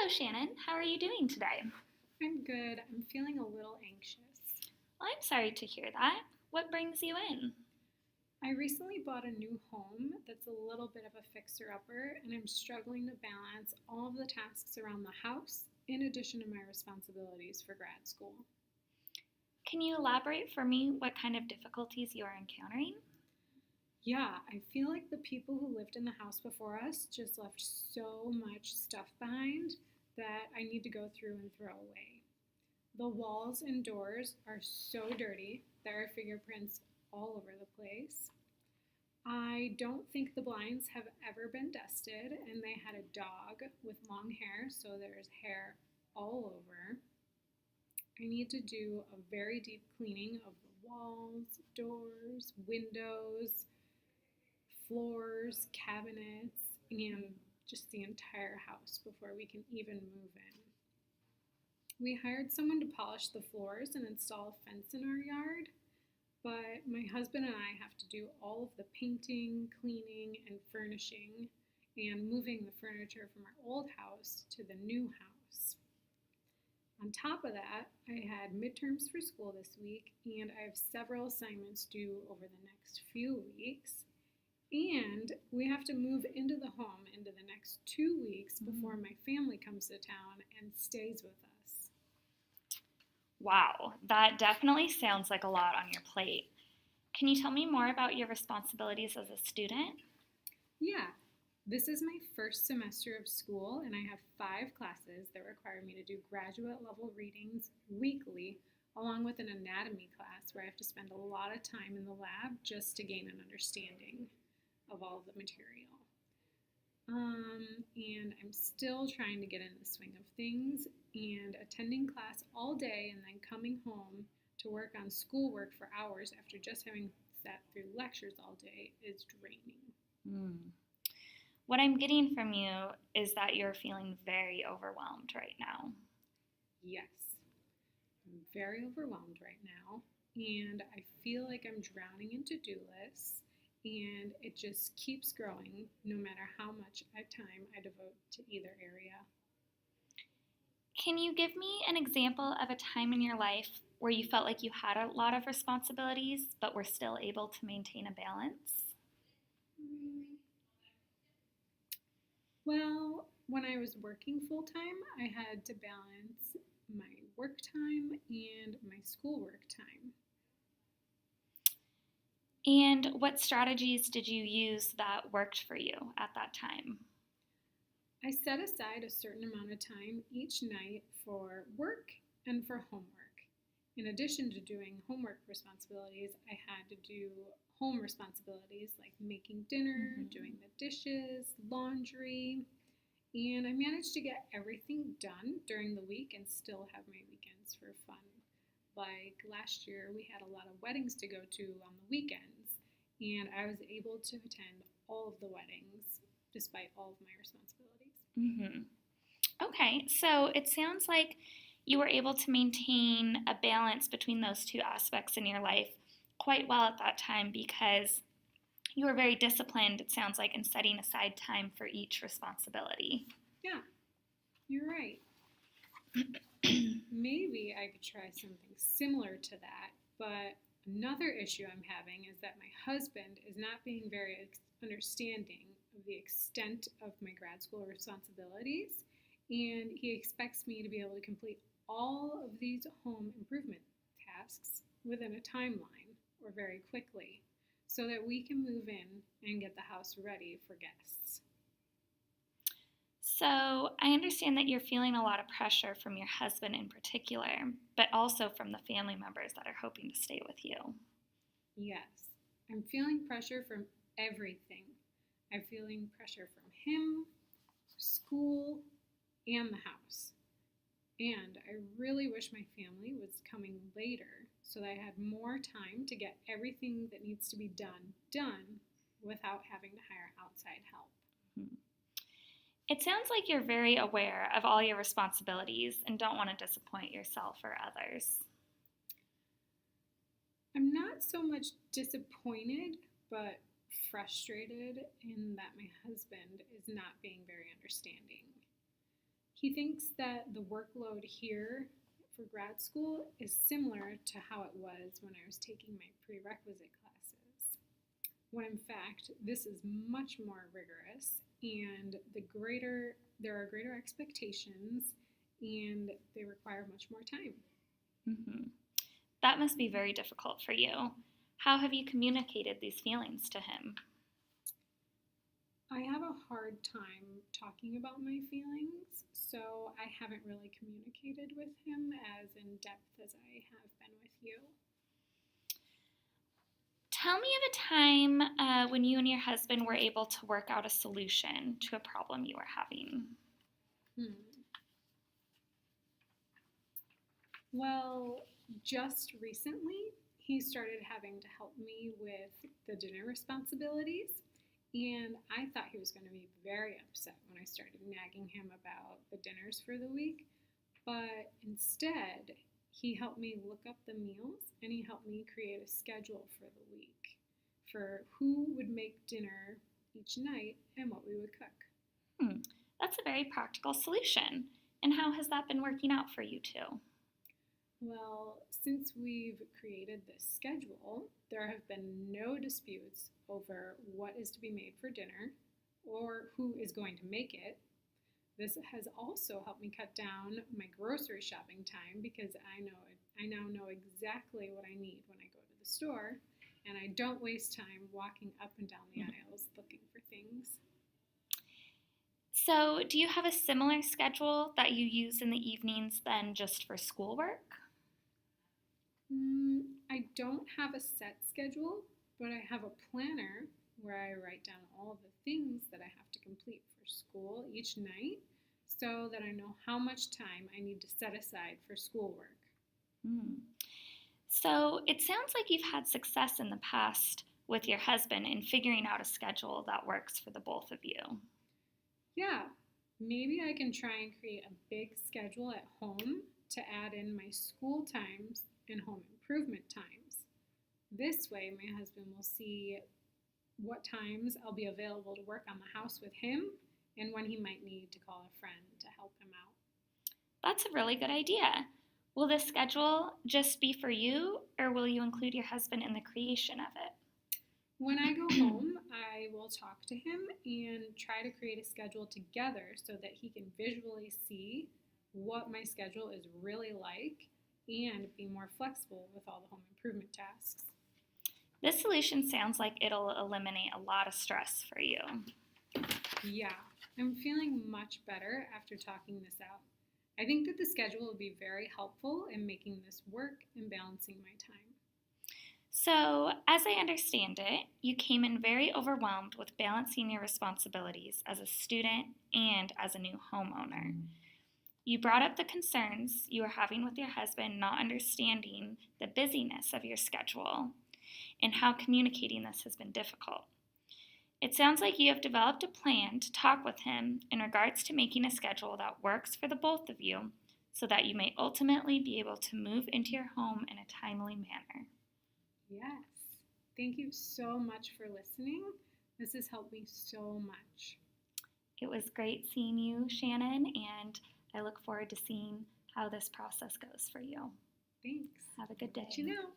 Hello, Shannon. How are you doing today? I'm good. I'm feeling a little anxious. Well, I'm sorry to hear that. What brings you in? I recently bought a new home that's a little bit of a fixer-upper, and I'm struggling to balance all of the tasks around the house in addition to my responsibilities for grad school. Can you elaborate for me what kind of difficulties you are encountering? Yeah, I feel like the people who lived in the house before us just left so much stuff behind that I need to go through and throw away. The walls and doors are so dirty. There are fingerprints all over the place. I don't think the blinds have ever been dusted, and they had a dog with long hair, so there's hair all over. I need to do a very deep cleaning of the walls, doors, windows, floors, cabinets, and just the entire house before we can even move in. We hired someone to polish the floors and install a fence in our yard, but my husband and I have to do all of the painting, cleaning, and furnishing and moving the furniture from our old house to the new house. On top of that, I had midterms for school this week, and I have several assignments due over the next few weeks. And we have to move into the home into the next 2 weeks before my family comes to town and stays with us. Wow, that definitely sounds like a lot on your plate. Can you tell me more about your responsibilities as a student? Yeah, this is my first semester of school, and I have 5 classes that require me to do graduate level readings weekly, along with an anatomy class where I have to spend a lot of time in the lab just to gain an understanding of all of the material. And I'm still trying to get in the swing of things, and attending class all day and then coming home to work on schoolwork for hours after just having sat through lectures all day is draining. Hmm. What I'm getting from you is that you're feeling very overwhelmed right now. Yes, I'm very overwhelmed right now, and I feel like I'm drowning in to-do lists, and it just keeps growing no matter how much time I devote to either area. Can you give me an example of a time in your life where you felt like you had a lot of responsibilities but were still able to maintain a balance? Mm, Well, when I was working full time, I had to balance my work time and my schoolwork time. And what strategies did you use that worked for you at that time? I set aside a certain amount of time each night for work and for homework. In addition to doing homework responsibilities, I had to do home responsibilities like making dinner, Mm-hmm. doing the dishes, laundry, and I managed to get everything done during the week and still have my weekends for fun. Like last year, we had a lot of weddings to go to on the weekends, and I was able to attend all of the weddings despite all of my responsibilities. Mm-hmm. Okay, so it sounds like you were able to maintain a balance between those two aspects in your life quite well at that time because you were very disciplined, it sounds like, in setting aside time for each responsibility. Yeah, you're right. Maybe I could try something similar to that, but another issue I'm having is that my husband is not being very understanding of the extent of my grad school responsibilities, and he expects me to be able to complete all of these home improvement tasks within a timeline or very quickly so that we can move in and get the house ready for guests. So, I understand that you're feeling a lot of pressure from your husband in particular, but also from the family members that are hoping to stay with you. Yes, I'm feeling pressure from everything. I'm feeling pressure from him, school, and the house. And I really wish my family was coming later so that I had more time to get everything that needs to be done without having to hire outside help. Hmm. It sounds like you're very aware of all your responsibilities and don't want to disappoint yourself or others. I'm not so much disappointed, but frustrated in that my husband is not being very understanding. He thinks that the workload here for grad school is similar to how it was when I was taking my prerequisite classes, when in fact this is much more rigorous and there are greater expectations and they require much more time. Hmm. That must be very difficult for you. How have you communicated these feelings to him? I have a hard time talking about my feelings, so I haven't really communicated with him as in depth as I have been with you. Tell me of a time when you and your husband were able to work out a solution to a problem you were having. Hmm. Well, just recently, he started having to help me with the dinner responsibilities, and I thought he was going to be very upset when I started nagging him about the dinners for the week. But instead, he helped me look up the meals and he helped me create a schedule for the week for who would make dinner each night and what we would cook. Hmm, that's a very practical solution. And how has that been working out for you two? Well, since we've created this schedule, there have been no disputes over what is to be made for dinner or who is going to make it. This has also helped me cut down my grocery shopping time because I now know exactly what I need when I go to the store and I don't waste time walking up and down the aisles looking for things. So, do you have a similar schedule that you use in the evenings than just for schoolwork? I don't have a set schedule, but I have a planner where I write down all the things that I have to complete for school each night so that I know how much time I need to set aside for schoolwork. Hmm. So, it sounds like you've had success in the past with your husband in figuring out a schedule that works for the both of you. Yeah, maybe I can try and create a big schedule at home to add in my school times and home improvement times. This way, my husband will see what times I'll be available to work on the house with him and when he might need to call a friend to help him out. That's a really good idea. Will this schedule just be for you, or will you include your husband in the creation of When I go it? home, I will talk to him and try to create a schedule together so that he can visually see what my schedule is really like and be more flexible with all the home improvement tasks. This solution sounds like it'll eliminate a lot of stress for you. Yeah, I'm feeling much better after talking this out. I think that the schedule will be very helpful in making this work and balancing my time. So, as I understand it, you came in very overwhelmed with balancing your responsibilities as a student and as a new homeowner. You brought up the concerns you were having with your husband not understanding the busyness of your schedule and how communicating this has been difficult. It sounds like you have developed a plan to talk with him in regards to making a schedule that works for the both of you so that you may ultimately be able to move into your home in a timely manner. Yes, thank you so much for listening. This has helped me so much. It was great seeing you, Shannon, and I look forward to seeing how this process goes for you. Thanks. Have a good I'll let day. you know.